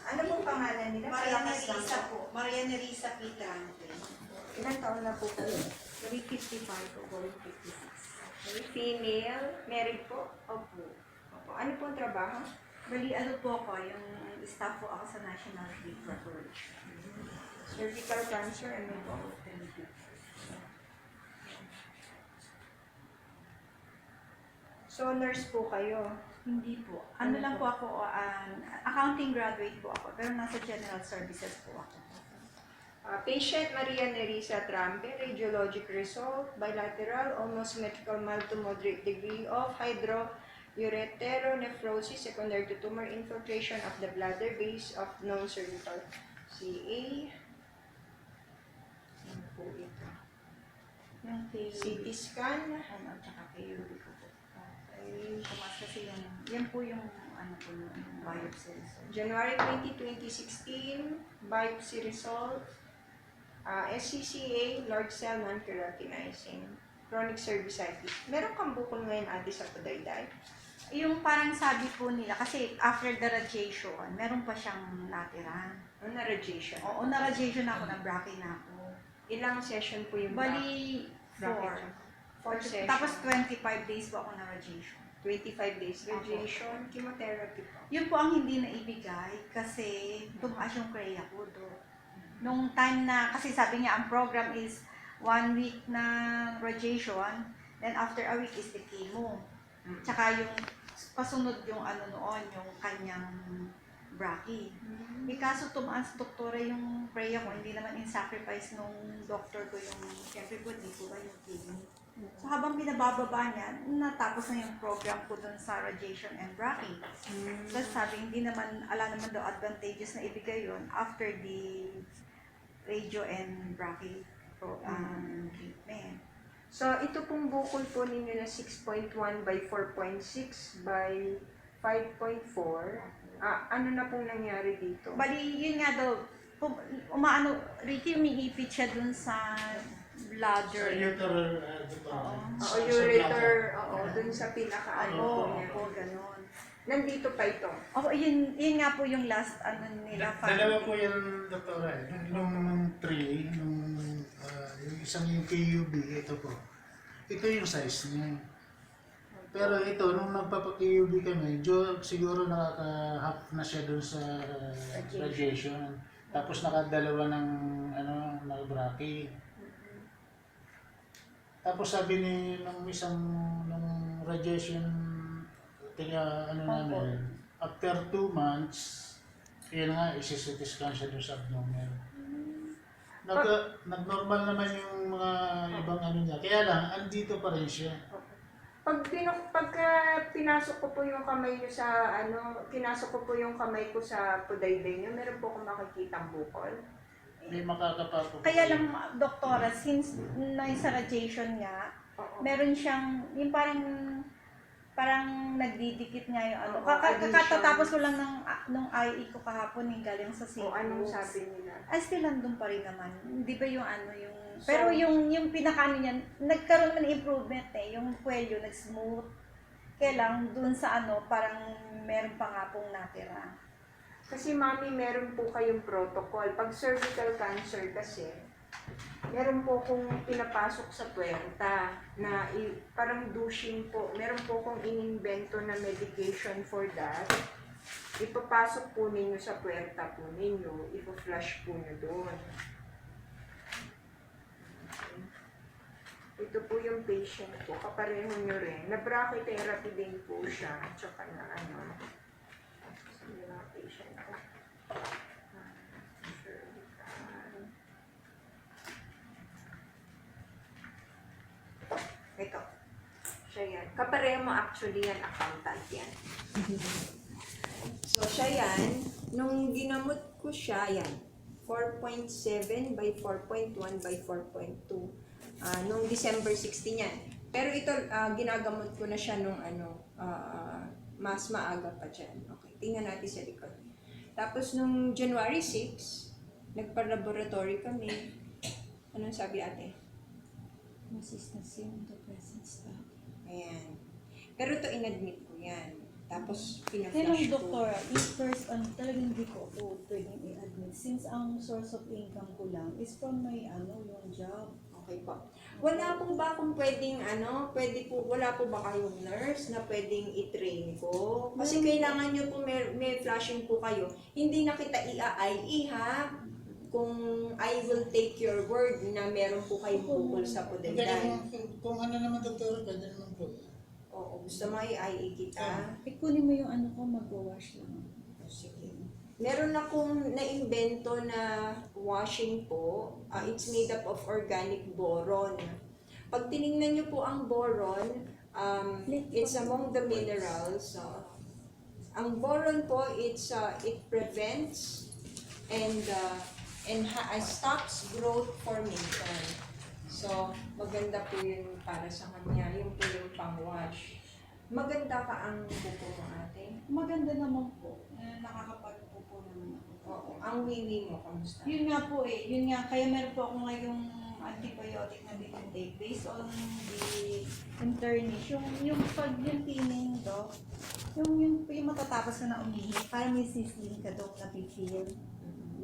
Ano pong pangalan nila? Maria Palakas lang Nerisa po. po. Maria Nerisa Pitrante. Ilang taon na po kayo? 55 o going 56. Okay. Female, married po? Opo. Opo. Ano pong trabaho? Bali, ano po ako, yung staff po ako sa National Tree Corporation. Cervical cancer, ano po? So, nurse po kayo. Hindi po. Ano lang po ako, accounting graduate po ako, pero nasa general services po ako. Patient Maria Nerisa Trampe, radiologic result, bilateral, almost symmetrical mild to moderate degree of hydroureteronephrosis secondary to tumor infiltration of the bladder base of non-cervical CA. Ano po ito? Yung kay CT scan. at saka kay Yuri ko po. Okay. Tumas kasi yan po yung ano po yung biopsy result. January 20, 2016, biopsy result. SCCA, large cell non-keratinizing, chronic cervicitis. Meron kang bukol ngayon, ate, sa Pudayday? Yung parang sabi po nila, kasi after the radiation, meron pa siyang natira. Ano na radiation? Oo, na-radiation ako, na-brachy na ako. Ilang session po yung Bali, 4. 4 session. Tapos 25 days po ako na-radiation. 25 days radiation, chemotherapy po. Yun po ang hindi naibigay kasi tumaas yung kreya ko do. Nung time na, kasi sabi niya ang program is 1 week na radiation, then after a week is the chemo. Tsaka yung pasunod yung ano noon, yung kanyang brachy. Eh kaso tumaas doktora yung kreya ko, hindi naman in sacrifice nung doctor ko yung, siyempre po, di ko ba yung kidney. So habang pinabababa niya, natapos na yung program ko dun sa radiation and brachy. Tapos sabi, hindi naman, ala naman daw advantageous na ibigay yun after the radio and brachy treatment. So, ito pong bukol po ninyo na 6.1 by 4.6 by 5.4. Ano na pong nangyari dito? Bali, yun nga daw, umaano, Ricky, umiipit siya dun sa bladder. Oo, ureter, dun sa pinaka-ano po niya. Oo, ganun. Nandito pa ito. Oo, yun nga po yung last ano nila. Dalawa po yung doktora eh. Nung 3, yung isang yung KUB, ito po. Ito yung size niya. Pero ito, nung nagpapa-KUB kami, siguro nakaka-half na siya dun sa radiation. Tapos nakadalawa ng brachy. Tapos sabi ni nung radiation namin, after 2 months, yun nga, isi-CT scan siya doon sa abdomen. Nag-normal naman yung mga ibang ano niya. Kaya lang, andito pa rin siya. Pagka pinasok ko po yung kamay niyo sa pinasok ko po yung kamay ko sa pudayday niyo, meron po akong makikitang bukol. May makakapa po. Kaya lang, doktora, since sa radiation nga, meron siyang, yung parang nagdidikit nga yung ano. Kakatapos ko lang nung IE ko kahapon, galing sa O anong sabi nila? Ay, still nandun pa rin naman. Hindi ba yung pero yung pinakaano niyan, nagkaroon naman improvement yung kwelyo, nag-smooth. Kaya lang, dun sa parang meron pa nga pong natira. Kasi mami, meron po kayong protocol. Pag cervical cancer kasi, meron po kong pinapasok sa puwerta na parang douching po. Meron po kong inimbento na medication for that. Ipapasok po ninyo sa puwerta po ninyo. Ipa-flush po nyo doon. Ito po yung patient ko. Kapareho nyo rin. Na-brachytherapy din po siya. Tsaka na patient ko. Ito. Siya yan. Kapareho mo actually yan, accountant yan. So, siya yan. Nung ginamot ko siya, yan. 4.7 by 4.1 by 4.2. Nung December 16 yan. Pero ito, ginagamot ko na siya nung mas maaga pa dyan. Okay, tingnan natin sa likod. Tapos nung January 6, nagpa-laboratory kami. Anong sabi ate? Consistency of the present study. Ayan. Pero ito, inadmit ko yan. Tapos, Kaya pina-flash ng ko. doktora, if first, talagang hindi ko po pwedeng i-admit since ang source of income ko lang is from my, yung job. Okay po. Wala po ba kung pwedeng wala po ba kayong nurse na pwedeng i-train ko? Kasi kailangan nyo po, may flashing po kayo. Hindi na kita i-IE ha, kung I will take your word na meron po kayong bukol sa Pwede Pudayday. naman, kung ano naman doktor, pwede naman po. Oo, gusto mo i-IE kita? Kunin mo yung ko, mag-wash lang. Sige. Meron akong naimbento na washing po. It's made up of organic boron. Pag tiningnan niyo po ang boron, it's among the minerals. Ang boron po, it prevents and stops growth formation. So, maganda po yun para sa kanya. Yung po yung pang-wash. Maganda ka ang buko mo, ate. Maganda naman po. Nakakapagpupo naman ako. Oo. Ang wiwi mo, kamusta? Yun nga po yun nga. Kaya meron po ako ngayong antibiotic na binintake based on the internish. Yung pag yung tining, Dok, yung matatapos ka na umihi, parang may sizzling ka, Dok, na feel.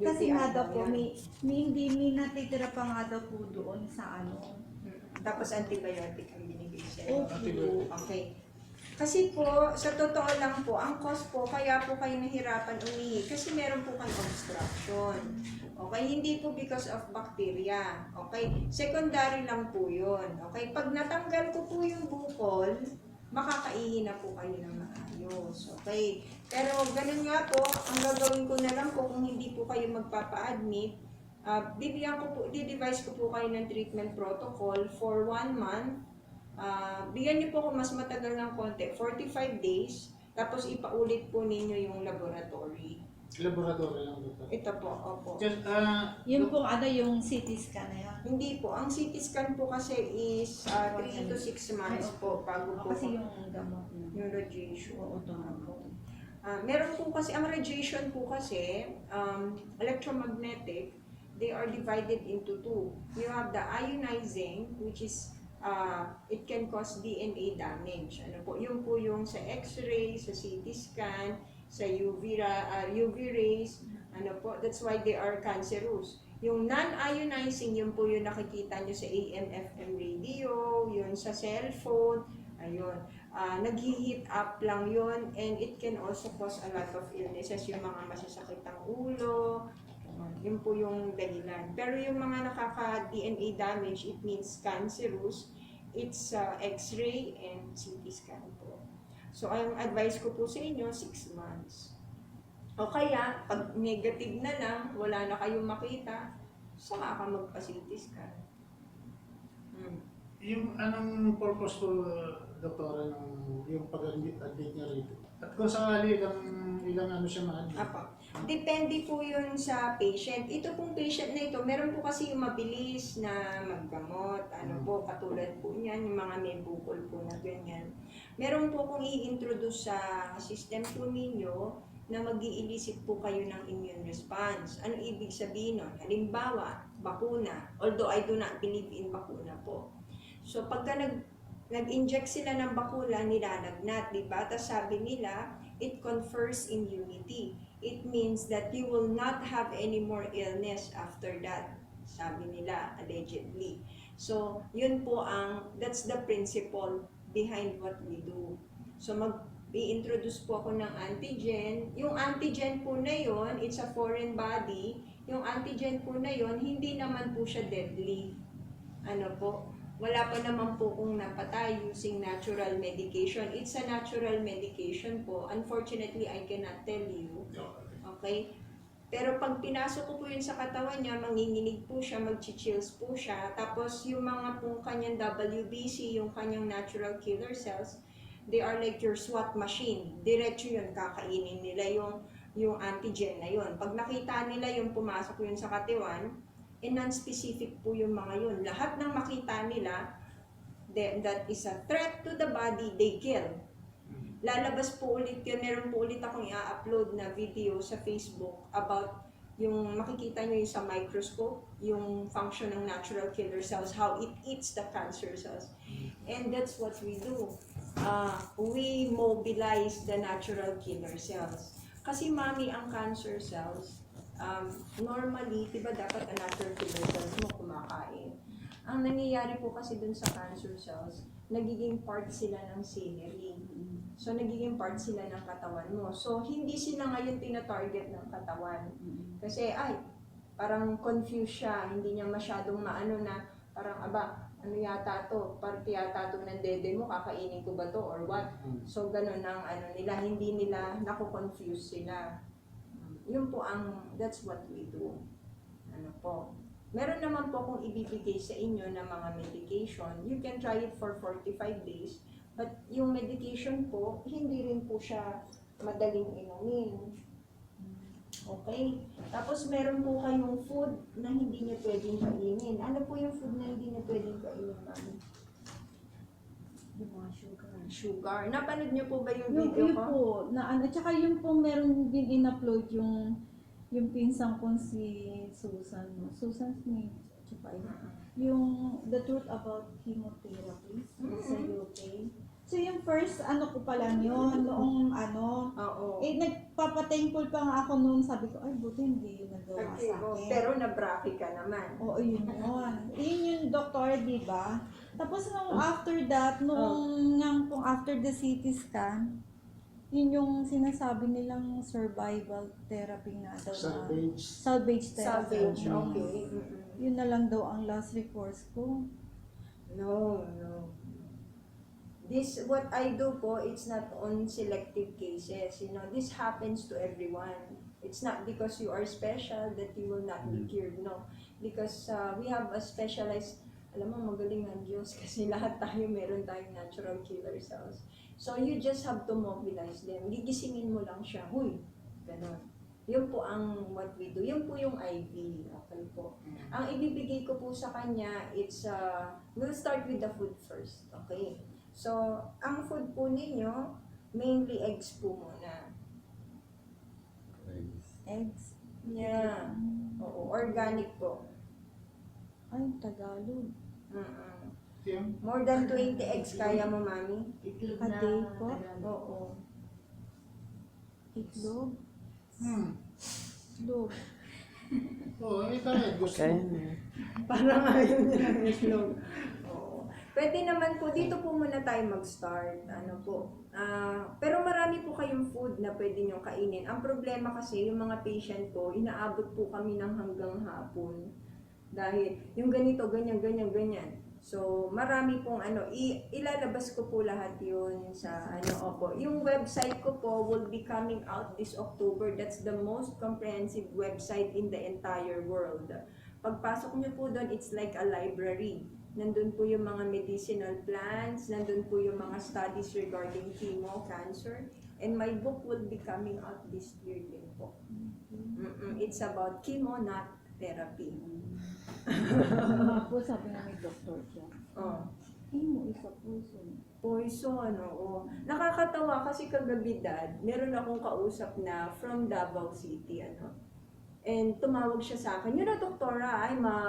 Kasi nga daw po, may natitira pa nga daw po doon sa Tapos antibiotic ang binigay sa'yo. Opo. Okay. Kasi po, sa totoo lang po, ang cause po, kaya po kayo nahirapan umihi kasi meron po kang obstruction. Okay? Hindi po because of bacteria. Okay? Secondary lang po yun. Okay? Pag natanggal ko po yung bukol, makakaihi na po kayo ng maayos. Okay? Pero ganun nga po, ang gagawin ko na lang po kung hindi po kayo magpapa-admit, di-devise ko po kayo ng treatment protocol for 1 month. Bigyan niyo po kung mas matagal ng konti, 45 days, tapos ipaulit po ninyo yung laboratory. Laboratory lang doktor. Ito po, opo. Just, Yun po yung CT scan na yun. Hindi po, ang CT scan po kasi is 3 to 6 months po bago po Kasi yung gamot na. yung radiation. Oo, tama po. Meron po kasi, ang radiation po kasi, electromagnetic, they are divided into two. You have the ionizing, which is, it can cause DNA damage. Ano po, yun po yung sa X-ray, sa CT scan, sa UV rays, ano po, that's why they are cancerous. Yung non-ionizing, yun po yung nakikita nyo sa AM/FM radio, yun sa cellphone, ayun. Nag-heat up lang yun, and it can also cause a lot of illnesses, yung mga masasakit ang ulo, yun po yung dahilan. Pero yung mga nakaka-DNA damage, it means cancerous, it's X-ray and CT scan po. So, ang advice ko po sa inyo, 6 months. O kaya, pag negative na lang, wala na kayong makita, saka ka magpa-CT scan. yung anong purpose po, doktora, ng yung pag-admit niya rito? At kung sakali ilang ano siya ma-admit? Apa. Depende po yun sa patient. Ito pong patient na ito, meron po kasi yung mabilis na maggamot. Ano po, katulad po niyan, yung mga may bukol po na ganyan. Meron po kung i-introduce sa system po ninyo na mag-i-elicit po kayo ng immune response. Ano ibig sabihin nun? Halimbawa, bakuna. Although I do not believe in bakuna po. So pagka nag-inject sila ng bakula, nilalagnat, di ba? Tapos sabi nila, it confers immunity. It means that you will not have any more illness after that. Sabi nila, allegedly. So, yun po that's the principle behind what we do. So, i-introduce po ako ng antigen. Yung antigen po na yun, it's a foreign body. Yung antigen po na yun, hindi naman po siya deadly. Ano po? Wala pa naman po kung napatay using natural medication. It's a natural medication po. Unfortunately, I cannot tell you. Okay? Pero pag pinasok ko po yun sa katawan niya, manginginig po siya, mag-chills po siya. Tapos yung mga pong kanyang WBC, yung kanyang natural killer cells, they are like your SWAT machine. Diretso yun, kakainin nila yung antigen na yun. Pag nakita nila yung pumasok yun sa katawan, non-specific po yung mga yun. Lahat ng makita nila, that is a threat to the body, they kill. Lalabas po ulit yun. Meron po ulit akong i-upload na video sa Facebook about yung makikita nyo yung sa microscope, yung function ng natural killer cells, how it eats the cancer cells. And that's what we do. we mobilize the natural killer cells. Kasi mami, ang cancer cells, normally, di ba dapat ang natural killer cells mo kumakain? Ang nangyayari po kasi dun sa cancer cells, nagiging part sila ng signaling. So, nagiging part sila ng katawan mo. So, hindi sila ngayon tina-target ng katawan. Kasi, parang confused siya. Hindi niya masyadong maano na, parang, ano yata to? Parte yata to ng dede mo, kakainin ko ba to or what? So, ganun ang ano nila. Hindi nila, naku-confuse sila. Yun po that's what we do. Ano po. Meron naman po kung ibibigay sa inyo ng mga medication. You can try it for 45 days. But yung medication po, hindi rin po siya madaling inumin. Okay? Tapos meron po kayong food na hindi niyo pwedeng kainin. Ano po yung food na hindi niyo pwedeng kainin, mami? Yung mga sugar. Sugar. Napanood niyo po ba yung Yung, video yun ko? po, na ano, tsaka yung po meron din in-upload yung pinsang kong si Susan Smith, tsaka yung The Truth About Chemotherapy sa UK. So yung first, ko pa lang yun, noong Oo. nagpapa-thankful pa nga ako noon, sabi ko, ay buti hindi yun nagawa Okay, sa akin. pero na-brachy ka naman. Oo, yun yun. Yun yung doktor, di ba? Tapos nung after that, nung after the CT scan, yun yung sinasabi nilang survival therapy nga daw na. Salvage therapy. Salvage, okay. Yun na lang daw ang last recourse ko. No. What I do po, it's not on selective cases. This happens to everyone. It's not because you are special that you will not be cured, no. Because we have a specialized, alam mo, magaling ang Diyos kasi lahat tayo, meron tayong natural killer cells. So you just have to mobilize them. Gigisingin mo lang siya, huy, ganon. Yun po ang what we do. Yun po yung IV. Okay po. Ang ibibigay ko po sa kanya, we'll start with the food first. Okay. So, ang food po ninyo, mainly eggs po muna. Eggs. Yeah. Oo, organic po. Ay, Tagalog. More than 20 eggs kaya mo, mami? A day po? Oo. Itlog? Itlog. Ito rin. Gusto mo. Parang ayaw niya ng itlog. Oo. Pwede naman po, dito po muna tayo mag-start. Pero marami po kayong food na pwede nyo kainin. Ang problema kasi, yung mga patient ko, inaabot po kami ng hanggang hapon. Dahil yung ganito, ganyan. So, marami pong ilalabas ko po lahat yun sa opo. Yung website ko po will be coming out this October. That's the most comprehensive website in the entire world. Pagpasok niyo po doon, it's like a library. Nandun po yung mga medicinal plants, nandun po yung mga studies regarding chemo, cancer, and my book will be coming out this year din po. It's about chemo, not therapy. Po, sabi nga may doktor siya. Mo isa Poison, oo. Nakakatawa kasi kagabi, Dad, meron akong kausap na from Davao City, And tumawag siya sa akin, doktora, I'm a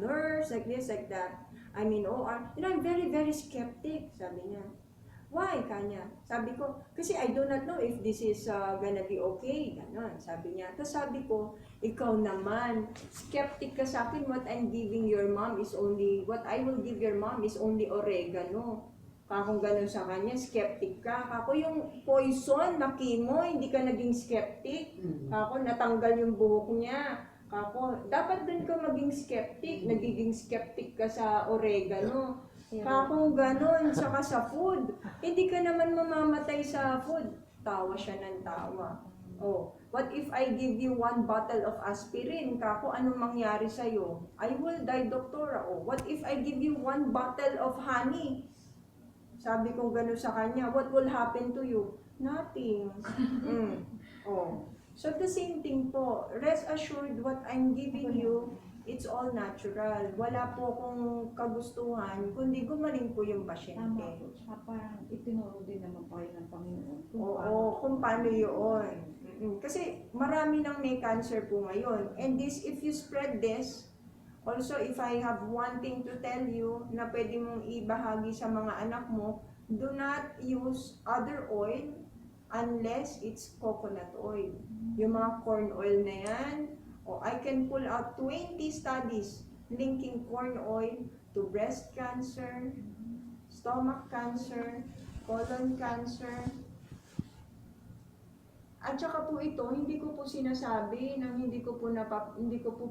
nurse, like this, like that. I'm in OR. I'm very, very skeptic, sabi niya. Why, kanya? Sabi ko, kasi I do not know if this is gonna be okay. Ganon, sabi niya. Tapos sabi ko, ikaw naman, skeptic ka sa akin, what I will give your mom is only oregano. Kakong ganon sa kanya, skeptic ka. Kako yung poison na chemo, hindi ka naging skeptic. Kako natanggal yung buhok niya. Kako, dapat din ka maging skeptic. Nagiging skeptic ka sa oregano. Kakong ganon, saka sa food. Hindi ka naman mamamatay sa food. Tawa siya ng tawa. What if I give you 1 bottle of aspirin? Kako, anong mangyari sa'yo? I will die, doktora. What if I give you 1 bottle of honey? Sabi ko gano'n sa kanya, what will happen to you? Nothing. So the same thing po, rest assured what I'm giving you, it's all natural. Wala po akong kagustuhan, kundi gumaling po yung pasyente. Tama po. Parang itinuro din naman po kayo ng Panginoon. Kung paano yun. Kasi marami nang may cancer po ngayon. And if you spread this, also if I have one thing to tell you na pwede mong ibahagi sa mga anak mo, do not use other oil unless it's coconut oil. Yung mga corn oil na yan, I can pull out 20 studies linking corn oil to breast cancer, stomach cancer, colon cancer. At saka po ito, hindi ko po sinasabi na hindi ko po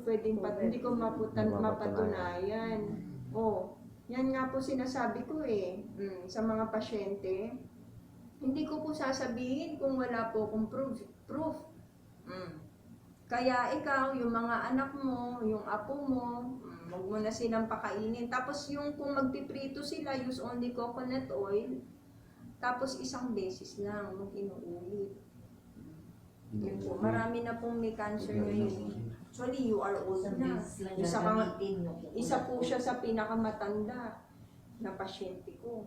pwedeng hindi ko mapatunayan. Yan nga po sinasabi ko sa mga pasyente. Hindi ko po sasabihin kung wala po akong proof. Kaya ikaw, yung mga anak mo, yung apo mo, wag mo na silang pakainin. Tapos yung kung magpiprito sila, use only coconut oil. Tapos isang beses lang, huwag inuulit. Yun po, marami na pong may cancer ngayon. Actually, you are old na. Isa po siya sa pinakamatanda na pasyente ko.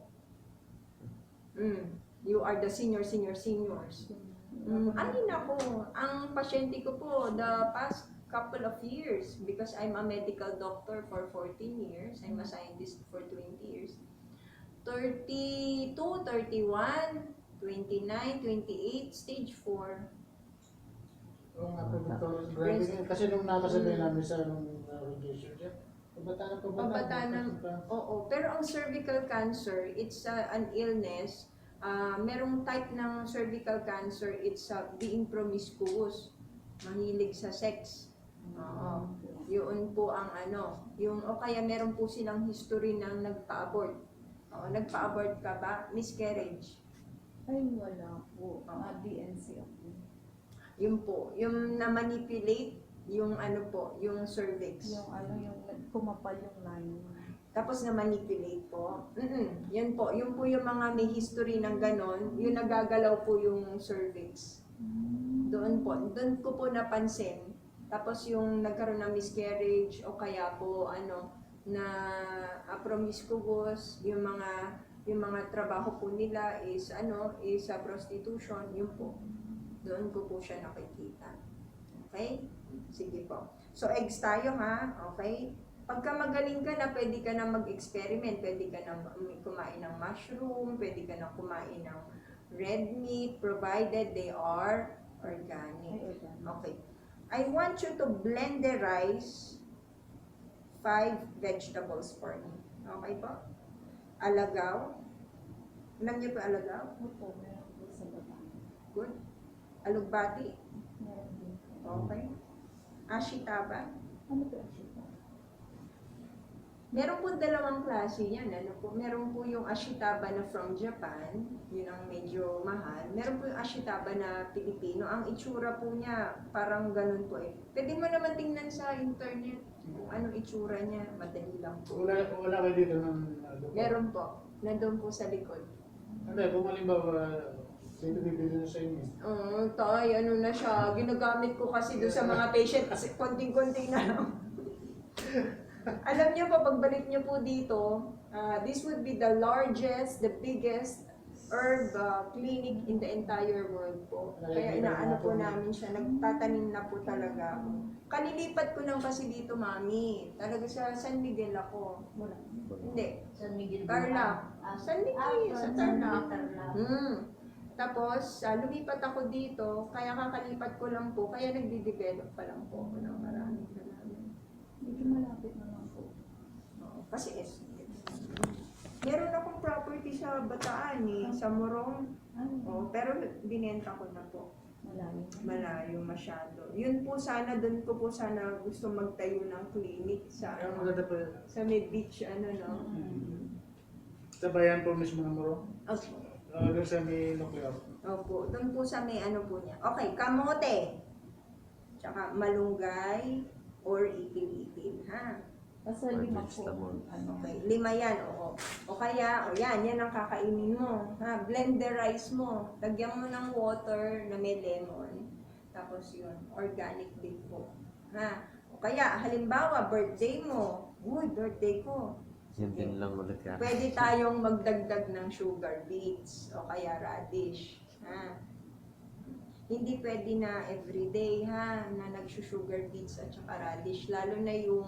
You are the seniors. Anin ako, ang pasyente ko po, the past couple of years, because I'm a medical doctor for 14 years, I'm a scientist for 20 years, 32, 31, 29, 28, stage 4. Oo nga po, Dr. Grabe nga. Kasi nung nakasabay namin sa radiation dyan, pabata ng... Oo, pero ang cervical cancer, it's an illness. Merong type ng cervical cancer, it's being promiscuous, mahilig sa sex. Oo. Yun po ang o kaya meron po silang history ng nagpa-abort. Oo, nagpa-abort ka ba? Miscarriage. Ay, wala po. DNC ako. Yun po, yung na-manipulate, yung yung cervix. Yung kumapal yung line. Tapos na-manipulate po. Yun po yung mga may history ng ganon, yung nagagalaw po yung cervix. Doon ko po napansin. Tapos yung nagkaroon ng miscarriage o kaya po na promiscuous, yung mga trabaho po nila is prostitution, yun po. Doon ko po siya nakikita. Okay? Sige po. So eggs tayo ha, okay? Pagka magaling ka na, pwede ka na mag-experiment, pwede ka na kumain ng mushroom, pwede ka na kumain ng red meat, provided they are organic. Okay. I want you to blenderize 5 vegetables for me. Okay po? Alagaw. Alam niyo po alagaw? Opo, meron po sa baba. Good. Alugbati. Meron din po. Okay. Ashitaba. Ano po siya? Meron po dalawang klase yan. Meron po yung ashitaba na from Japan, yun ang medyo mahal. Meron po yung ashitaba na Pilipino. Ang itsura po niya, parang ganun po eh. Pwede mo naman tingnan sa internet kung anong itsura niya. Madali lang po. Wala kayo dito ng... Meron po. Nandun po sa likod. Kung halimbawa, sino bibili na sa inyo? Tay, na siya. Ginagamit ko kasi doon sa mga patient kasi konting-konting na lang. Alam niyo po, pagbalik niyo po dito, this would be the largest, the biggest herb clinic in the entire world po. Kaya inaano po namin siya, nagtatanim na po talaga ako. Kalilipat ko lang kasi dito, mami. Talaga sa San Miguel ako. Hindi. San Miguel Tarlac. San Miguel, sa Tarlac. Tapos, lumipat ako dito, kaya kakalipat ko lang po, kaya nagde-develop pa lang po ako ng marami. Medyo malapit na lang po. Kasi meron akong property sa Bataan sa Morong. Pero binenta ko na po. Malayo. Malayo masyado. Yun po sana, doon ko po sana gusto magtayo ng clinic sa Maganda po yun. sa may beach, Sa bayan po mismo ng Moro. Opo. Doon sa may nuclear. Opo, doon po sa may po niya. Okay, kamote. Tsaka malunggay or itil-itil, ha? Basta 5 po. Okay, 5 yan, oo. O kaya, yan ang kakainin mo, ha? Blenderize mo. Lagyan mo ng water na may lemon. Tapos yun, organic din po. Ha? O kaya, halimbawa, birthday mo. Uy, birthday ko. Yan din lang ulit yan. Pwede tayong magdagdag ng sugar beets o kaya radish. Ha? Hindi pwede na everyday na nagsusugar beets at saka radish. Lalo na yung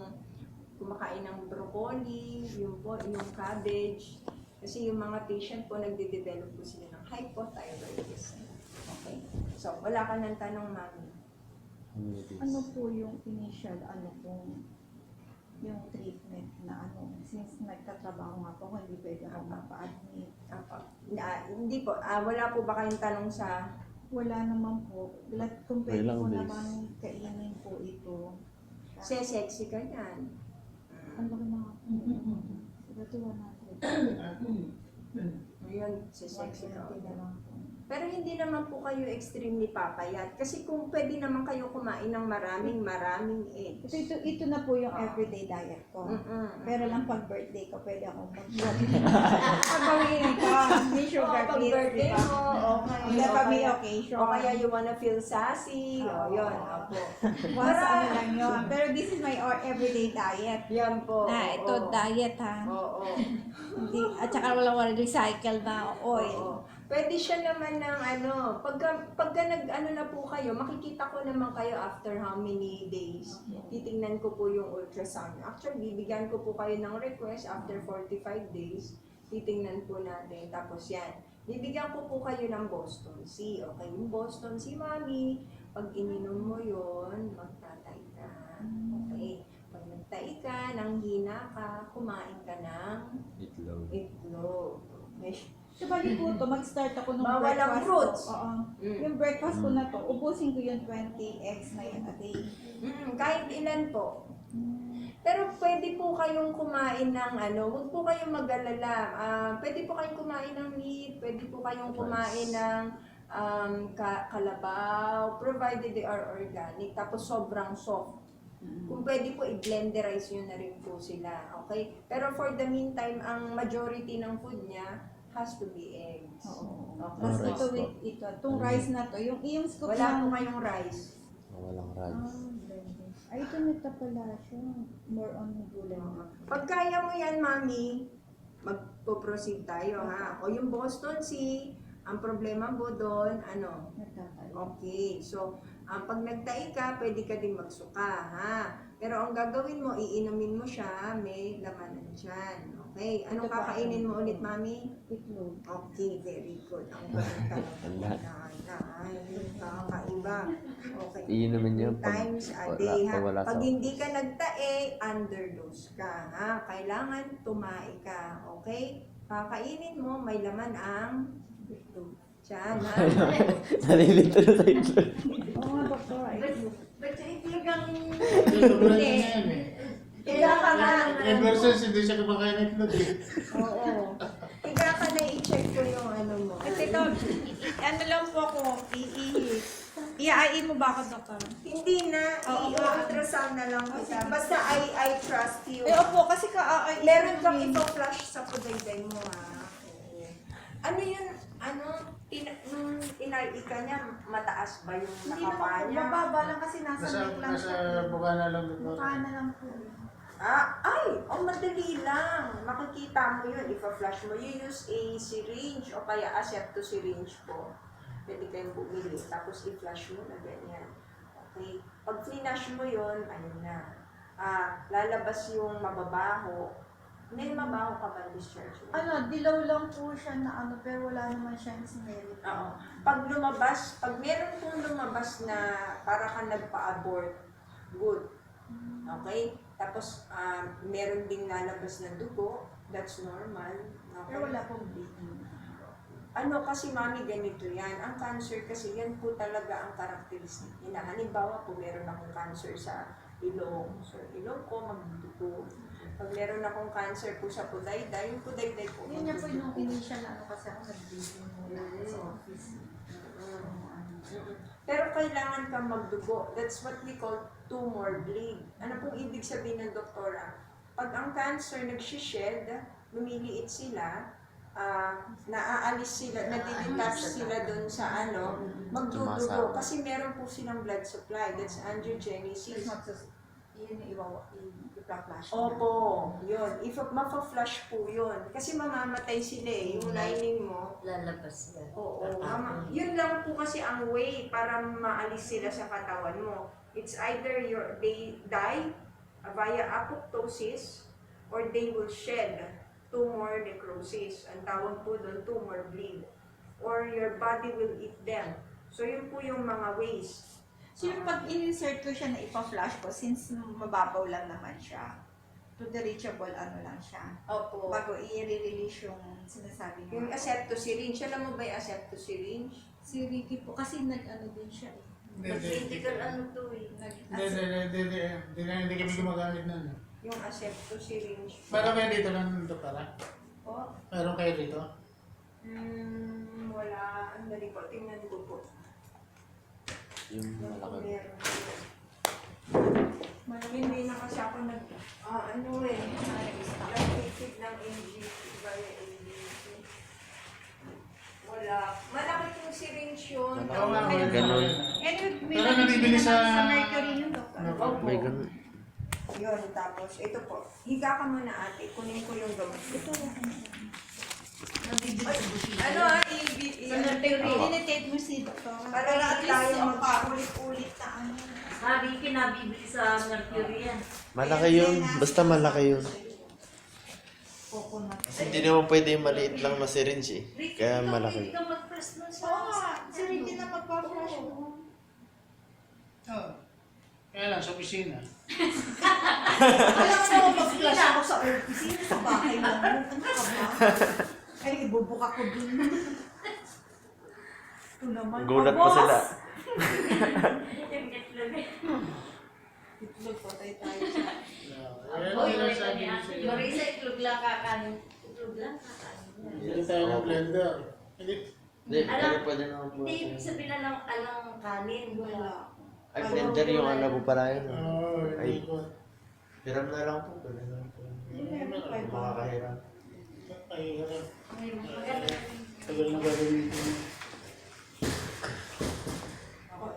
kumakain ng broccoli, yung cabbage. Kasi yung mga patient po, nagde-develop po sila ng hypothyroidism. Okay? So, wala ka ng tanong, mami. Ano po yung initial, yung treatment na since nagtatrabaho nga po ako, hindi pwede ako mapa-admit. Hindi po, wala po ba kayong tanong sa... Wala naman po. Kung pwede Ilang ko days? naman kainin po ito. Sexy ka yan. Ang laki na ako. Ito 100. Ngayon, sexy ka. 120 na lang po. Pero hindi naman po kayo extremely papayat. Kasi kung pwede naman kayo kumain ng maraming eggs. Ito na po yung everyday diet ko. Pero lang pag birthday ko, pwede akong pag-bawiin ko. May sugar Pag please, birthday di ba? mo, okay. Hindi pa may O occasion. kaya you wanna feel sassy. O, yun. Opo. Once lang yun. Pero this is my everyday diet. Yan po. Ito oo. diet ha. Oo. Hindi, at saka wala recycle na oil. Oo. Pwede siya naman ng pagka na po kayo, makikita ko naman kayo after how many days. Titingnan ko po yung ultrasound. Actually, bibigyan ko po kayo ng request after 45 days. Titingnan po natin. Tapos yan. Bibigyan ko po kayo ng Boston Sea. Okay, yung Boston Sea, mami. Pag ininom mo yun, magtatay ka. Okay. Pag nagtay ka, nanghina ka, kumain ka ng itlog. Okay. So, bali po ito, mag-start ako ng Bawal ang breakfast fruits. ko. Oo. Mm. Yung breakfast ko na to, ubusin ko yung 20 eggs na yun a day. Kahit ilan po. Pero pwede po kayong kumain ng huwag po kayong mag-alala. Pwede po kayong kumain ng meat, pwede po kayong kumain ng kalabaw, provided they are organic, tapos sobrang soft. Kung pwede po, i-blenderize nyo na rin po sila. Okay? Pero for the meantime, ang majority ng food niya has to be eggs. Oo. Okay. Tapos rice ito po. with ito, itong rice na to, yung scoop Wala po ng... kayong rice. Walang rice. Blended. Ay, ito nito pala siya. More on gulay na. Pag kaya mo yan, mami, magpo-proceed tayo, ha? O yung Boston Sea, ang problema mo doon, Nagtatay. okay. So, pag nagtahi ka, pwede ka din magsuka, ha? Pero ang gagawin mo, iinumin mo siya, may lamanan dyan. Okay? Anong Ito pa. kakainin mo ulit, mami? Itlog. Okay, very good. Ang ganda. Kakaiba. Okay. Iinumin niyo 3 pag times a wala- day, ha? pag wala Pag sa- hindi ka nagtae, underdose ka, ha? Kailangan tumae ka, okay? Kakainin mo, may laman ang itlog. Diyan, ha? Nalilito na sa itlog. Oo nga, doktor. Itlog. Ba't sa itlog ang... Sobrang na yan eh. Higa ka nga. Ever since, hindi siya kumakain ng itlog eh. Oo. Higa ka na, i-check ko yung mo. At ito, lang po ako, i-ai mo ba ako, doktor? Hindi na, Oo. i-ultrasound na lang kita. Basta I trust you. Opo, kasi Meron kang ipa-flash sa pudayday mo, ha? Oo. Ano yun, nung inay ka niya, mataas ba yung Hindi nakapaa naman po, niya? mababa lang kasi nasa mid lang siya. Nasa buka na lang. Mukha na lang po. Madali lang. Makikita mo yun, ipa-flash mo. You use a syringe o kaya asepto syringe po. Pwede kayong bumili. Tapos i-flash mo na ganyan. Okay? Pag flash mo yun, ayun na. Lalabas yung mababaho. May mabaho ka ba discharge mo? Dilaw lang po siya na pero wala naman siyang smell. Oo. Pag meron pong lumabas na para ka nagpa-abort, good. Okay? Tapos, meron ding lalabas na dugo, that's normal. Okay? Pero wala pong bleeding. Kasi mami, ganito yan. Ang cancer kasi, yan po talaga ang karakteristik nila. Halimbawa po, meron akong cancer sa ilong. So, ilong ko, magdudugo. Pag meron akong cancer po sa pudayday, yung pudayday po, Yun niya po yung magdudugo. initial na kasi ako nag-bleeding muna sa office. Pero kailangan kang magdugo. That's what we call tumor bleed. Ano pong ibig sabihin ng doktora? Pag ang cancer nagsished, lumiliit sila, naaalis sila, nadidetach sila doon sa magdudugo. Sumasama. Kasi meron po silang blood supply. That's angiogenesis. Yun yung ipa-flash. Opo, yun. If ma-flash po yun. Kasi mamamatay sila eh. Yung lining mo, Lalabas yan. oo, yun lang po kasi ang way para maalis sila sa katawan mo. It's either they die via apoptosis or they will shed. tumor necrosis. Ang tawag po doon, tumor bleed. Or your body will eat them. So, yun po yung mga ways. So yung pag in-insert ko siya na ipa-flash ko, since mababaw lang naman siya, to the reachable ano lang siya. Opo. Bago i-release yung sinasabi Yung niya. asepto syringe, alam mo ba yung asepto syringe? Si Ricky po, kasi nag-ano din siya eh. Mag-critical ano to eh. Hindi kami gumagamit nun. Yung asepto syringe. Meron kayo dito ng doktora? Po? Meron kayo dito? Wala. Ang dali po. Tingnan ko po. Yung malaki. Meron. Hindi na kasi ako ano eh. Nag-isip ng NGC via NGC. Wala. Malaki yung syringe yun. Oo nga, May meron. ganun. Anyway, may Pero nabibili sa- sa Mercury yung doktor. Opo. May ganun. Yun, tapos ito po. Higa ka muna ate. Kunin ko yung gamot. Ito. Ano Dinitate mo si doktor. Para Para at hindi least tayo paulit-ulit na ano. Sabi, pinabibili sa Mercury yan. Malaki yun. Basta malaki yun. Coconut. Hindi naman pwede yung maliit lang na syringe eh. Kaya Hindi malaki. ka mag-press nun sa... Oo nga, si Ricky na magpa-flash mo. Oo. Kaya lang, sa opisina. Alam mo naman mag-flash ako sa office, sa bahay lang. Ano ka ba? Ay, ibubuka ko dun. Ito naman. Gulat pa sila. Itlog, patay tayo siya. Ayan Oy, ang sinasabi ko sa iyo. Marisa, itlog lang kakanin. Itlog lang kakanin. Hindi tayo ng blender. Hindi. Hindi, Alam, pero pwede naman po. Hindi ibig sabihin na lang alang kanin. Wala. Ay, blender yung ano po pala yun. Oo, hindi ko. Hiram na lang po. Pwede naman po. Makakahiram. Mahirap. Maganda. Tagal na gagamitin.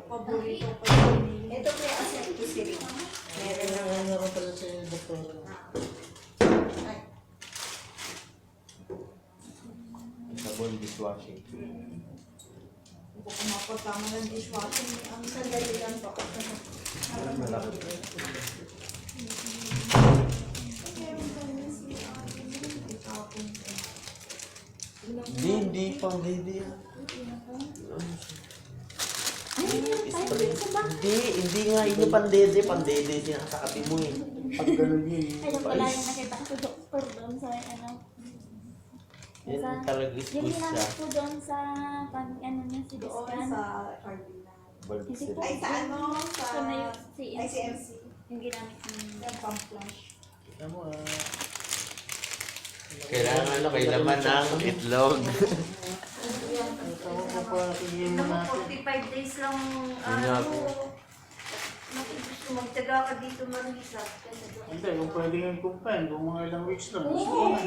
Paborito ko yun. Ito po yung asepto syringe. Meron na. Meron pala sa doktor. Sabon, dishwashing. Hindi ko mapagkama ng dishwashing. Ang Sandali lang po. Malaki. Hindi pang dede yan. Spray. Hindi nga, yun yung pandede siya sa kape mo eh. Pag ganun yun. Ayun pala yung nakita ko sa doktor doon sa ano. Yan talaga Yung squeeze siya. ginamit ko doon sa pag ano niya si doon Discan. sa Cardinal. Bulb Kasi po, Ay, sa ano? Sa Sa may CNC. ICMC. Yung ginamit niya. Yung pang-flash. Alam mo, Kailangan ng itlog. Tama mo pa, tingin mo Naku, natin. 45 days lang, Yun nga po. gusto magtaga ka dito, Marisa. Hindi, kung pwede nga i-combine, kung mga ilang weeks lang. gusto ko Oo, na.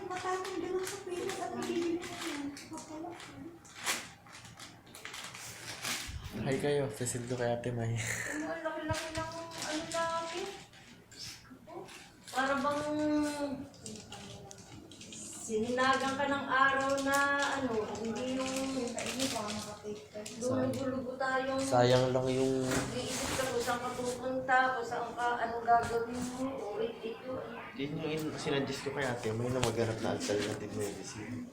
matapang din sa pila at bibili na yan. Hi kayo, Cecilio kay Ate May. Ang laki-laki lang ano namin. Para bang sininagang ka ng araw na ano, hindi yung lulugo tayong Sayang lang yung iisip ka kung saan ka pupunta, kung saan ka, anong gagawin mo, o ito. yun yung sinadjust ko kay Ate May na maghanap na alternative medicine.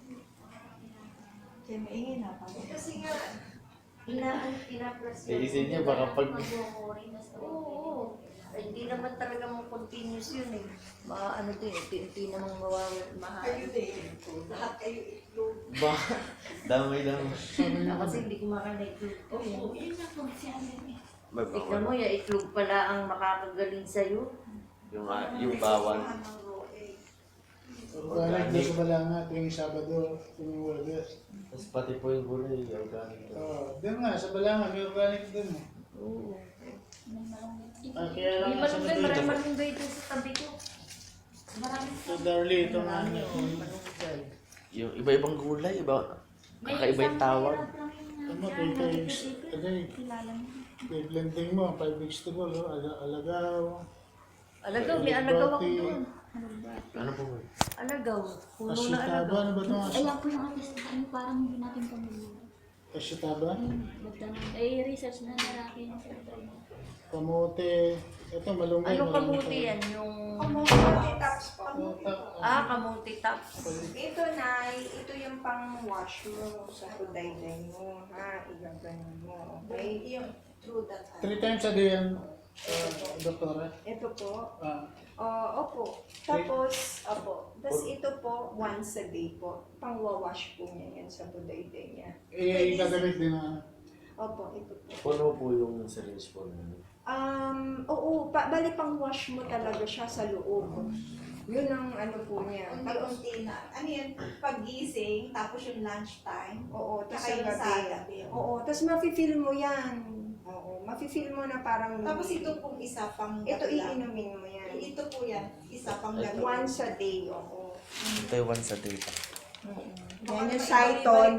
Kaya maingay na pa. Kasi nga, ina-plus Iisip niya baka pag- Oo. Ay, hindi naman talaga mo continuous yun eh. Ano din, ito namang mahal. Kayo din. Lahat kayo itlog. Ba? Damay. Kasi hindi kumakain na itlog ko. Oo, yun na po si ano eh. Tignan mo, yung itlog pala ang makakagaling sa'yo. Yung bawal. Organic na sa Balanga, tuwing Sabado, tuwing Webes. Tapos pati po yung gulay, organic. Oo, doon nga, sa Balanga, may organic doon eh. Oo. Kaya lang May nasa malunggay, dito. maraming malunggay doon sa tabi ko. Maraming So, Darly, itong ano, Yung iba-ibang gulay, kakaiba yung tawag. Tama, 20 weeks a day. Kilala mo. I-blending mo, 5 vegetable, oh, alagaw. alagaw, may alagaw ako doon. Ano po? Alagaw, puno na Asitaba, alagaw. ano ba ito? Ayan po yung artist. Ano parang hindi natin pamilya. Kasyataba, Ay, research na lalaki yung siyempre. kamote, ito malunggay. Ano marami kamuti tayo. yan? Yung... Kamuti tops po. Kamuti tops. Ito na, ito yung pang-wash mo sa kudayday mo, ha? Igaganon mo, okay? Yung true that. 3 times a day yan, doktora. Ito po. Ah, Opo. Tapos, Tapos ito po, once a day po. Pang-wash po niya yan sa kudayday niya. gagamit din na. Opo, ito po. Puno po yung syringe po namin. Oo, bali pang-wash mo talaga siya sa loob. Yun ang ano po niya. Unti-unti na. Ano yun? Pag-gising, tapos yung lunchtime. Oo, tapos Tsaka sa yung sa gabi. gabi. Oo, tapos mafe-feel mo yan. Oo, mafe-feel mo na parang... Tapos ito pong isa pang Ito gabi lang. iinumin mo yan. Ito po yan, isa pang gabi. Once a day, oo. Ito yung once a day pa. Yan yung Cyton.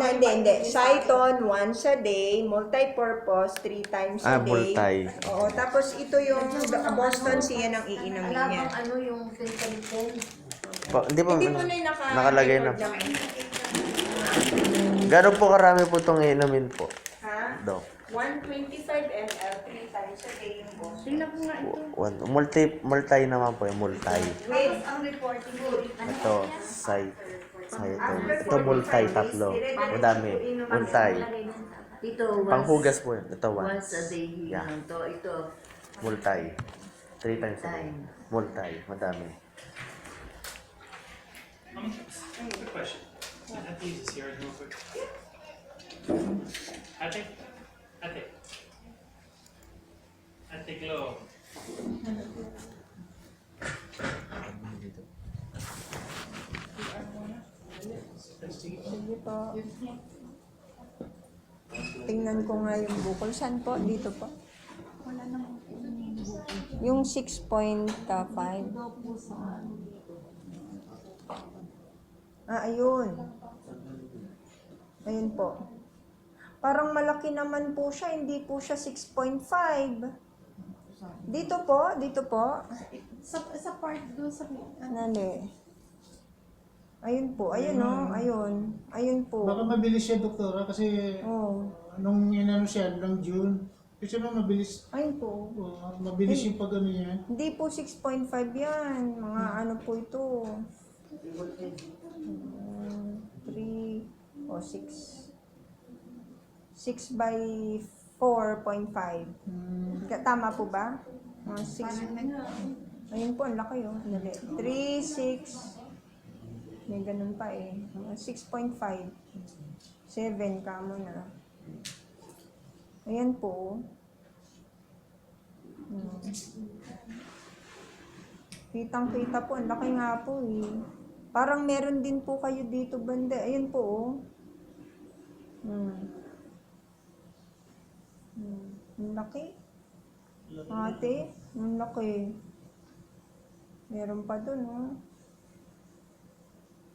Hindi. Cyton, once a day. Multi-purpose, 3 times a day. Multi. Oo, tapos ito yung Boston Sea ang iinumin Alam niya. bang ano yung fentanyl? Hindi po, Hindi mo na nakalagay na. Gano'n po karami po itong inumin po, Ha? Dok? 125 ml, 3 times a day yung Boston. Tingnan ko nga ito. Multi naman po yung multi. Wait, Ang reporting ko, Ito, ito multi, tatlo. Madami. Multi. Ito, Panghugas po yun. Ito once a day. Yeah. Ito. Multi. 3 times a day. Multi. Madami. Quick question. Ate is here real quick. Ate Glow. Sige po. Tingnan ko nga yung bukol. Saan po? Dito po? wala namang Yung 6.5. Ayun. Ayun po. Parang malaki naman po siya. Hindi po siya 6.5. Dito po. sa part doon sa Nali. Ayun po. Ayun ayun. Ayun po. Baka mabilis siya, doktora, kasi Oh. nung inano siya, nung June, kasi naman mabilis, Ayun po. mabilis yung pag ano yan. Hindi po 6.5 yan. Mga ano po ito. 3 o 6. 6 by 4.5. Tama po ba? 6. Ayun po, ang laki yun. 3, 6. May ganun pa eh. 6.5. 7 kamo na. Ayan po. Kitang-kita po. Ang laki nga po eh. Parang meron din po kayo dito banda. Ayan po oh. Ang laki. Ate, ang laki. Meron pa dun oh.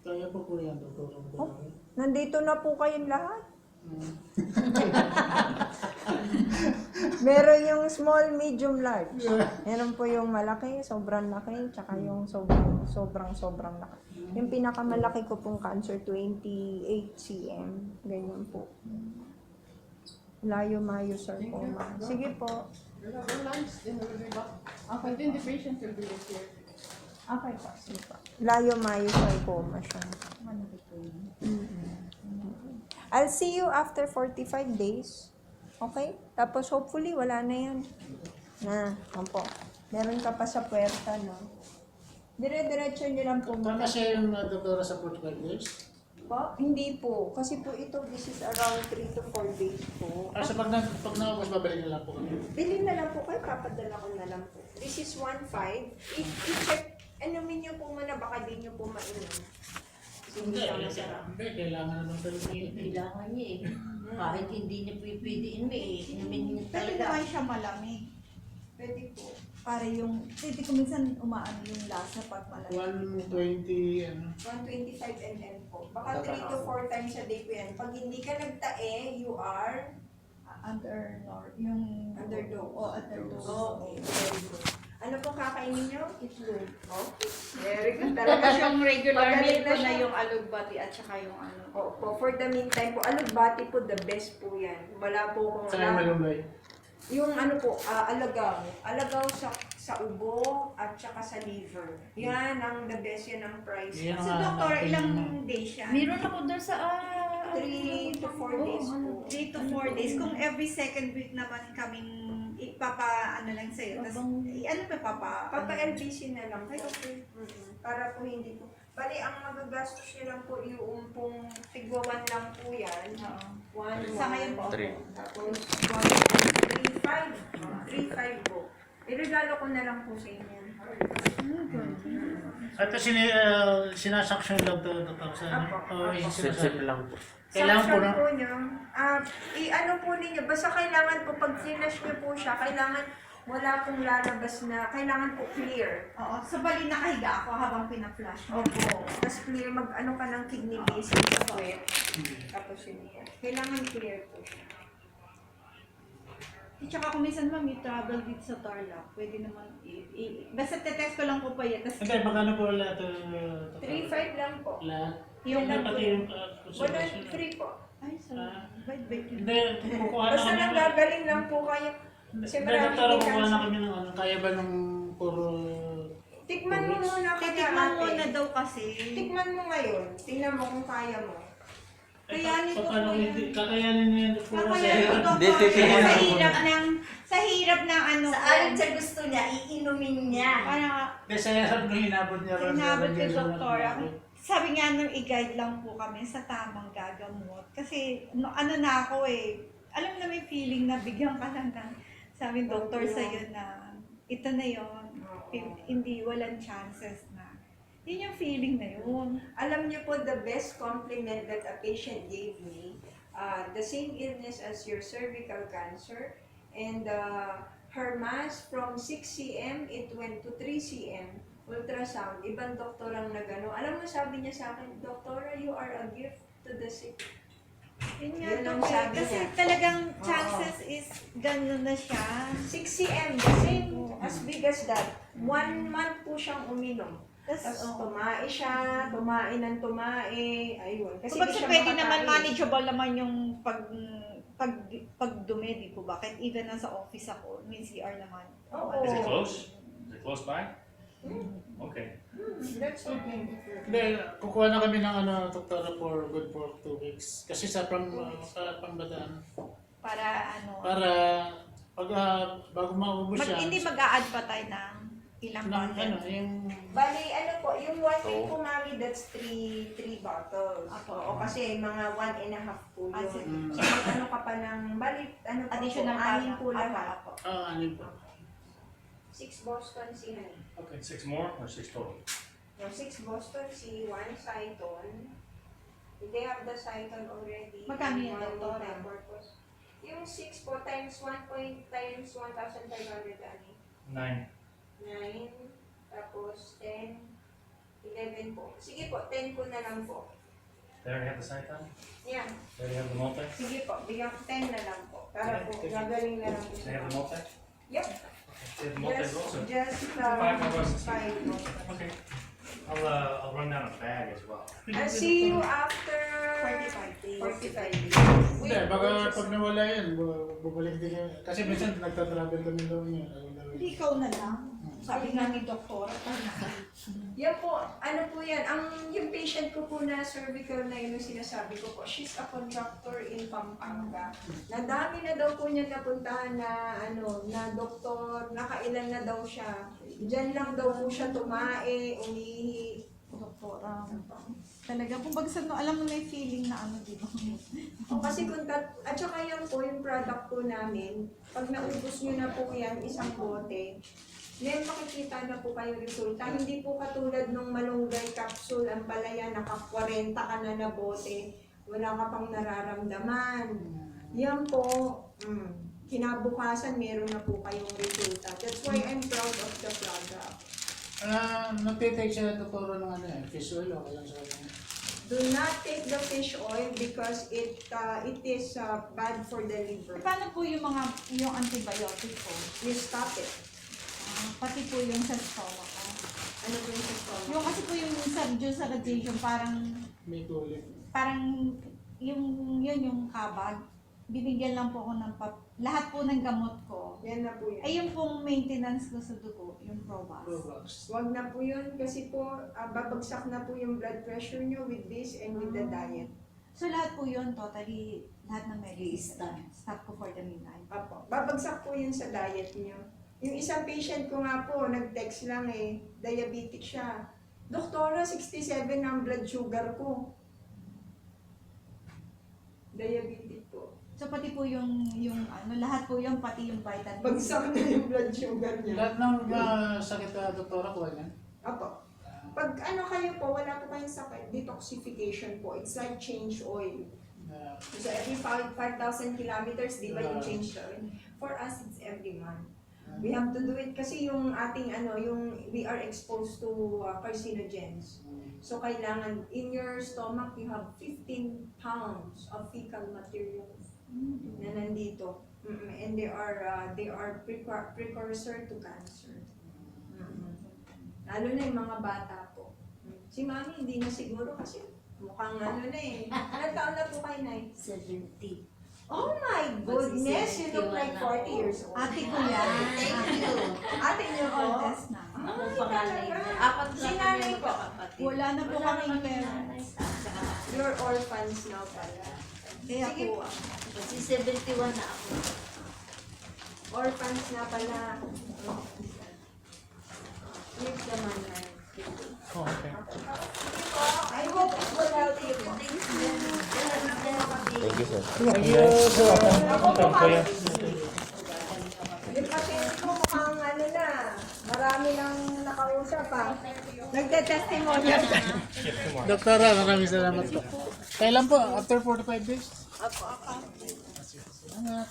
Kaya po po yan, doktora. Nandito na po kayong lahat. Meron yung small, medium, large. Meron po yung malaki, sobrang laki, tsaka yung sobrang laki. Yung pinakamalaki ko pong cancer, 28 cm. Ganyan po. Leiomyosarcoma. Sige po. Okay po, sige po. Leiomyosarcoma siya. I'll see you after 45 days. Okay? Tapos hopefully wala na yan. Po. Meron ka pa sa puwerta, no? Dire-diretso nyo lang po. Tama siya yung doktora sa 45 days? Po? Hindi po. Kasi po ito, this is around 3 to 4 days po. So pag naubos, babalik na lang po kami. Bilhin na lang po kayo, papadala ko na lang po. This is 1.5. I-check, anumin nyo po muna, baka di nyo po mainom. Kasi hindi siya masarap. Hindi, kailangan naman talaga. Kailangan niya eh. Kahit hindi niya pwede inumin niya Pwede talaga. naman siya malamig. Pwede po. Para yung, hindi ko minsan umaano yung lasa pag malamig. 120, ano. 125 ml po. Baka 3 to 4 times a day po yan. Pag hindi ka nagtae, you are Underdose. underdose. O underdose. Okay, very good. Ano po kakainin nyo? Itlog. Oh, very good. Talaga Tapos siya. yung regular Magaling meal na ko na siya. yung alugbati at saka yung ano. Opo, for the meantime po, alugbati po the best po yan. Wala po kung Saka yung malunggay. Yung ano po, alagaw. Alagaw sa ubo at saka sa liver. Yan ang the best, yan ang price. Yan So, ang doktor, natin ilang yung- days siya? Meron ako doon sa 3 to 4 days po. 3 to 4 days. Kung every second week naman kaming ano lang sa'yo. Tapos, ano pa Papa-LBC na lang. Ay, okay. Para po hindi po. Bali, ang magagastos niya lang po yung pong tigwa 1 lang po yan. Oo. 1, Sa ngayon po. Three. Tapos 3-5. 3-5 po. Iregalo ko na lang po sa inyo. At sinasaksyon lang to, doktor, sa ano? Apo, Oo, apo. yung Sip sinasabi. lang po. Kailangan po Sanction na- po nyo, i-ano po ninyo, basta kailangan po, pag finish nyo po siya, kailangan wala pong lalabas na, kailangan po clear. Oo. So, bali nakahiga ako habang pina-flash mo. Opo. Tapos clear, mag-ano ka ng kidney base sa puwet. Tapos yun yan. Kailangan clear po siya. At saka kung minsan mami, travel dito sa Tarlac, pwede naman basta te-test ko lang po pa yan. Tapos Okay, magkano po lahat? 3-5 lang po. Lahat? yung lang Pati po. yung Wala, 3 po. ay, Ah. bait yun. Hindi, kukuha na Basta kami. nang gagaling lang po kayo. Hindi, Kasi doktor, marami kukuha na cancer. kami ng ano. Kaya ba ng puro... Tikman mo muna kaya Titikman mo ate. na daw kasi. Tikman mo ngayon. Tingnan mo kung kaya mo. Kayanin ko Paano po hindi? yan. Kakayanin niya yan puro sa Kakayanin ko, Hindi, doktor. titingnan Sa mo hirap ng ano. Sa ayon sa gusto niya, iinumin niya. Parang, Hindi, sa hirap nung hinabot niya. ron, Hinabot sa kay Lagyan doktor. ng- Sabi nga nung i-guide lang po kami sa tamang gagamot. Kasi ano na ako alam na may feeling na bigyan ka lang ng sabi ng doktor sa'yo na ito na yon, hindi walang chances na. Yun yung feeling na yun. Alam niyo po, the best compliment that a patient gave me, the same illness as your cervical cancer, and her mass from 6 cm, it went to 3 cm, ultrasound, ibang doktor ang nagano. Alam mo, sabi niya sa akin, Doktora, you are a gift to the sick. Yun Yun nga ang to, sabi kasi niya. talagang chances is gano'n na siya. 6 cm, the same as big as that. 1 month po siyang uminom. Tapos tumae siya, tumae ng tumae, ayun. Kasi Kapag di siya pwede naman makatae. manageable naman yung pagdumi, di po ba? Kahit even nasa office ako, may CR naman. Oo. Is it close? Is it close by? Okay. That's okay. Hindi, kukuha na kami ng doktora for good for 2 weeks. Kasi sa pambadaan. Para Para pag bago maubos siya. hindi mag-a-add pa tayo ng ilang ng bottle. yung Bali, ano po, yung 1 week po, mami, that's 3 bottles. Oo, kasi mga 1.5 po Ah, yun. sige. So, ano ka pa ng, bali, ano po, Additional anin po pa. lahat. Apa. anin po. 6 Boston C, honey. Okay. 6 more or 6 total? No, 6 Boston C, 1 Cyton. They have the Cyton already. Magkano yan, One doktora? multi-purpose. Yung 6 po times 1 point times 1,500 ani. 9. 9, tapos 10, 11 po. Sige po, 10 po na lang po. They already have the site on? Yan. They already have the multi? Sige po, bigyan 10 na lang po. Para po, gagaling na lang po They have the siya. multi? Yep. They have the multi Just, also? just 5 more Boston. 5 more. Okay. I'll run down a bag as well. I'll see you after 45 days. 45 days. Hindi, baka pag nawala yan, bumalik din yan. Kasi minsan nagtatravel kami daw niya. Hindi ikaw na lang. Sabi nga ni doktor, Yan po, ano po yan, yung patient ko po na cervical na yun yung sinasabi ko po, she's a contractor in Pampanga. Nadami na daw po niya napuntahan na, na doktor, nakailan na daw siya. Diyan lang daw po siya tumae, umihi. doktor, talaga, kung bagsak no, alam mo na yung feeling na di ba? O kasi at saka yan po, yung product po namin, pag naubos nyo na po yan, isang bote, then makikita na po kayo resulta. Hindi po katulad nung malunggay capsule, ang palaya, naka-40 ka na na bote, wala ka pang nararamdaman. Yan po, kinabukasan meron na po kayong resulta. That's why I'm proud of the product. Nagtitake siya doktora ng fish oil o kaya sa Do not take the fish oil because it is bad for the liver. Paano po yung antibiotic po? You stop it. Pati po yung sa stomach ko. Ano po yung sa stomach? Yung kasi po yung sa radiation, May tuloy. parang yung kabag. Binigyan lang po ako ng lahat po ng gamot ko. Yan na po yun. Ay, yung pong maintenance ko sa dugo, yung Provax. Provax. Wag na po yun kasi po babagsak na po yung blood pressure nyo with this and with the diet. So, lahat po yun, totally, lahat ng medicine. Stop ko for the meantime. Apo. Babagsak po yun sa diet nyo. Yung isang patient ko nga po, nag-text lang diabetic siya. Doktora, 67 ang blood sugar ko. Diabetic po. So, pati po yung lahat po yun, pati yung vitamin. Bagsak na yung blood sugar niya. Lahat ng sakit na doktora ko, yan. Apo. Pag kayo po, wala po kayong sakit, detoxification po. It's like change oil. So every 5,000 kilometers, di ba yung change oil? For us, it's every month. We have to do it kasi yung ating we are exposed to carcinogens. So kailangan, in your stomach, you have 15 pounds of fecal materials na nandito. And they are precursor to cancer. Lalo na yung mga bata po. Si Mami hindi na siguro kasi mukhang Ilang taon na po kayo, Nay? 70. Oh my goodness! You look like 40 years old. Ate ko yan. Thank you. Ate niyo po? Oldest na. Ako panganay na. Apat Si lang nanay kami po. magkakapatid. Wala na po Wala kaming kami nanay. parents. You're orphans now pala. Kaya Sige po, Kasi 71 na ako. Orphans na pala. Live naman na. Oh, okay. I hope it will help you po. Thank you, sir. Thank you, sir. Ako mukhang, yung pasyente ko mukhang marami nang nakausap Nagte-testimonial. Doktora, maraming salamat po. Kailan po? After 45 days? Ako. Salamat.